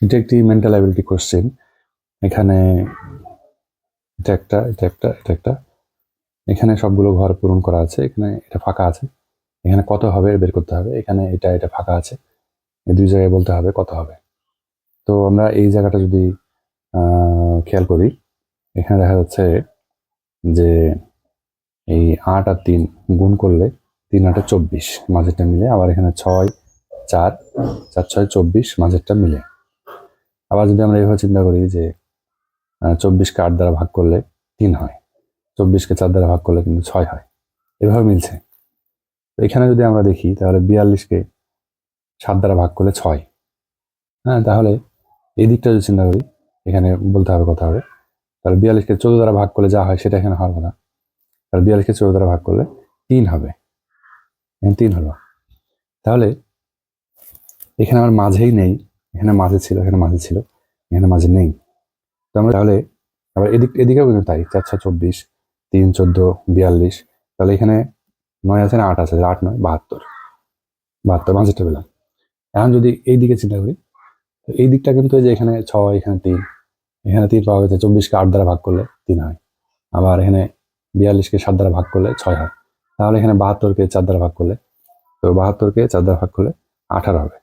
এটা একটি mental ability question. এখানে এটা একটা, এটা একটা, এটা একটা, এখানে সবগুলো ঘর পূরণ করা আছে, এখানে এটা ফাঁকা আছে, এখানে কত হবে বের করতে হবে, এখানে এটা ফাঁকা আছে, এই দুই জায়গায় বলতে হবে কত হবে। তো আমরা এই জায়গাটা যদি খেয়াল করি, এখানে দেখা যাচ্ছে যে এই 8 আর 3 গুণ করলে 3 8 24 মাঝেরটা মিলে, আবার এখানে 6 4 4 6 24 মাঝেরটা মিলে। আবার যদি আমরা এইভাবে চিন্তা করি যে 24কে 8 দ্বারা ভাগ করলে 3 হয়, 24কে 4 দ্বারা ভাগ করলে কিন্তু 6 হয়, এভাবে মিলছে। তো এখানে যদি আমরা দেখি তাহলে 42কে 7 দ্বারা ভাগ করলে 6, হ্যাঁ, তাহলে এই দিকটা যদি চিন্তা করি, এখানে বলতে হবে কত হবে। তাহলে 42কে 14 দ্বারা ভাগ করলে যা হয় সেটা এখানে হওয়ার কথা, তাহলে 42কে 14 দ্বারা ভাগ করলে 3 হবে, এখানে 3 হলো। তাহলে এখানে আমার মাঝেই নেই, এখানে মাঝে ছিল, এখানে মাঝে ছিল, এখানে মাঝে নেই। তো আমরা তাহলে আবার এদিকেও কিন্তু তাই, 4 6 24, 3 14 42, তাহলে এখানে 9 আছে না 8 আছে, 8 9 72, 72 মাঝেরটা পেলাম। এখন যদি এই দিকে চিন্তা করি, তো এই দিকটা কিন্তু এই যে এখানে 6, এখানে 3, এখানে 3 পাওয়া গেছে, 24কে 8 দ্বারা ভাগ করলে 3 হয়, আবার এখানে 42কে 7 দ্বারা ভাগ করলে 6 হয়, তাহলে এখানে 72কে 4 দ্বারা ভাগ করলে, তো 72কে 4 দ্বারা ভাগ করলে 18 হবে।